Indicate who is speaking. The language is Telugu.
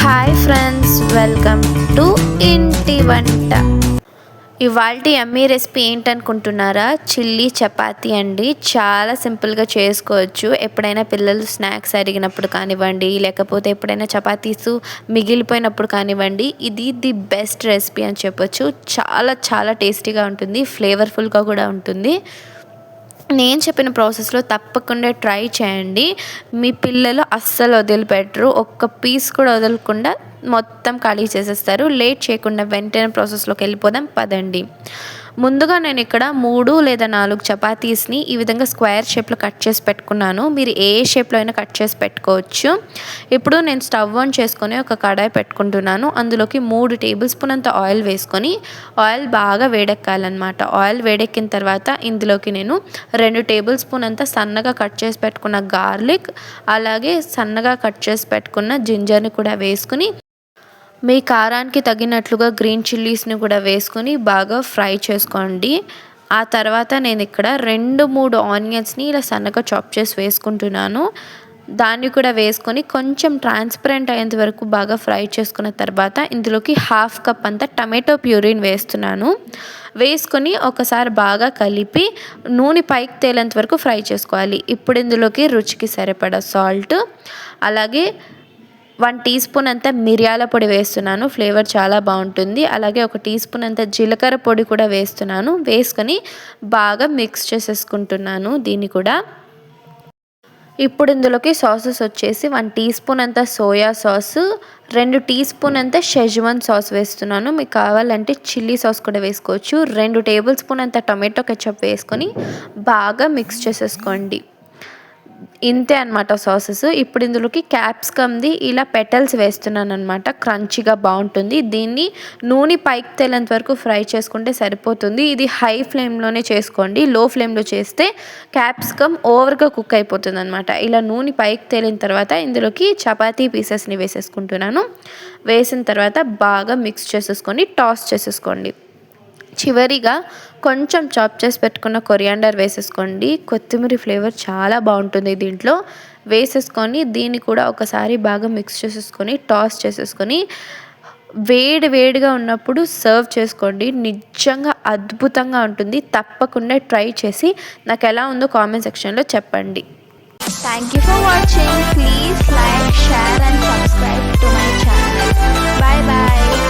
Speaker 1: హాయ్ ఫ్రెండ్స్, వెల్కమ్ టు ఇంటి వంట. ఇవాల్టి యమ్మీ రెసిపీ ఏంటనుకుంటున్నారా? చిల్లీ చపాతీ అండి. చాలా సింపుల్గా చేసుకోవచ్చు. ఎప్పుడైనా పిల్లలు స్నాక్స్ అడిగినప్పుడు కానివ్వండి, లేకపోతే ఎప్పుడైనా చపాతీస్ మిగిలిపోయినప్పుడు కానివ్వండి, ఇది ది బెస్ట్ రెసిపీ అని చెప్పొచ్చు. చాలా చాలా టేస్టీగా ఉంటుంది, ఫ్లేవర్ఫుల్గా కూడా ఉంటుంది. నేను చెప్పిన ప్రాసెస్లో తప్పకుండా ట్రై చేయండి. మీ పిల్లలు అస్సలు వదిలిపెట్టరు. ఒక్క పీస్ కూడా వదలకుండా మొత్తం ఖాళీ చేసేస్తారు. లేట్ చేయకుండా వెంటనే ప్రాసెస్లోకి వెళ్ళిపోదాం పదండి. ముందుగా నేను ఇక్కడ 3 లేదా 4 చపాతీస్ని ఈ విధంగా స్క్వేర్ షేప్లో కట్ చేసి పెట్టుకున్నాను. మీరు ఏ షేప్లో అయినా కట్ చేసి పెట్టుకోవచ్చు. ఇప్పుడు నేను స్టవ్ ఆన్ చేసుకొని ఒక కడాయి పెట్టుకుంటున్నాను. అందులోకి 3 టేబుల్ స్పూన్ అంత ఆయిల్ వేసుకొని, ఆయిల్ బాగా వేడెక్కాలన్నమాట. ఆయిల్ వేడెక్కిన తర్వాత ఇందులోకి నేను 2 టేబుల్ స్పూన్ అంత సన్నగా కట్ చేసి పెట్టుకున్న గార్లిక్, అలాగే సన్నగా కట్ చేసి పెట్టుకున్న జింజర్ని కూడా వేసుకుని, మీ కారానికి తగినట్లుగా గ్రీన్ చిల్లీస్ని కూడా వేసుకొని బాగా ఫ్రై చేసుకోండి. ఆ తర్వాత నేను ఇక్కడ 2-3 ఆనియన్స్ని ఇలా సన్నగా చాప్ చేసి వేసుకుంటున్నాను. దాన్ని కూడా వేసుకొని కొంచెం ట్రాన్స్పరెంట్ అయ్యేంత వరకు బాగా ఫ్రై చేసుకున్న తర్వాత ఇందులోకి 1/2 కప్ అంతా టమాటో ప్యూరీని వేస్తున్నాను. వేసుకొని ఒకసారి బాగా కలిపి నూనె పైకి తేలేంత వరకు ఫ్రై చేసుకోవాలి. ఇప్పుడు ఇందులోకి రుచికి సరిపడా సాల్ట్, అలాగే 1 టీ స్పూన్ అంత మిరియాల పొడి వేస్తున్నాను. ఫ్లేవర్ చాలా బాగుంటుంది. అలాగే 1 టీ స్పూన్ అంత జీలకర్ర పొడి కూడా వేస్తున్నాను. వేసుకొని బాగా మిక్స్ చేసేసుకుంటున్నాను దీన్ని కూడా. ఇప్పుడు ఇందులోకి సాసెస్ వచ్చేసి 1 టీ స్పూన్ అంత సోయా సాసు, 2 టీ స్పూన్ అంత షెజ్వాన్ సాస్ వేస్తున్నాను. మీకు కావాలంటే చిల్లీ సాస్ కూడా వేసుకోవచ్చు. 2 టేబుల్ స్పూన్ అంత టొమాటో కెచప్ వేసుకొని బాగా మిక్స్ చేసేసుకోండి. ఇంతే అనమాట సాసెస్. ఇప్పుడు ఇందులోకి క్యాప్సికమ్ది ఇలా పెటల్స్ వేస్తున్నాను అనమాట. క్రంచీగా బాగుంటుంది. దీన్ని నూనె పైకి తేలేంత వరకు ఫ్రై చేసుకుంటే సరిపోతుంది. ఇది హై ఫ్లేమ్లోనే చేసుకోండి. లో ఫ్లేమ్లో చేస్తే క్యాప్సికమ్ ఓవర్గా కుక్ అయిపోతుంది అనమాట. ఇలా నూనె పైకి తేలిన తర్వాత ఇందులోకి చపాతీ పీసెస్ని వేసేసుకుంటున్నాను. వేసిన తర్వాత బాగా మిక్స్ చేసేసుకొని టాస్ చేసేసుకోండి. చివరిగా కొంచెం చాప్ చేసి పెట్టుకున్న కొరియాండర్ వేసేసుకోండి. కొత్తిమీర ఫ్లేవర్ చాలా బాగుంటుంది దీంట్లో. వేసేసుకొని దీన్ని కూడా ఒకసారి బాగా మిక్స్ చేసేసుకొని టాస్ చేసేసుకొని వేడిగా ఉన్నప్పుడు సర్వ్ చేసుకోండి. నిజంగా అద్భుతంగా ఉంటుంది. తప్పకుండా ట్రై చేసి నాకు ఎలా ఉందో కామెంట్ సెక్షన్లో చెప్పండి.
Speaker 2: Thank you for watching. Please like, share and subscribe to my channel. Bye bye.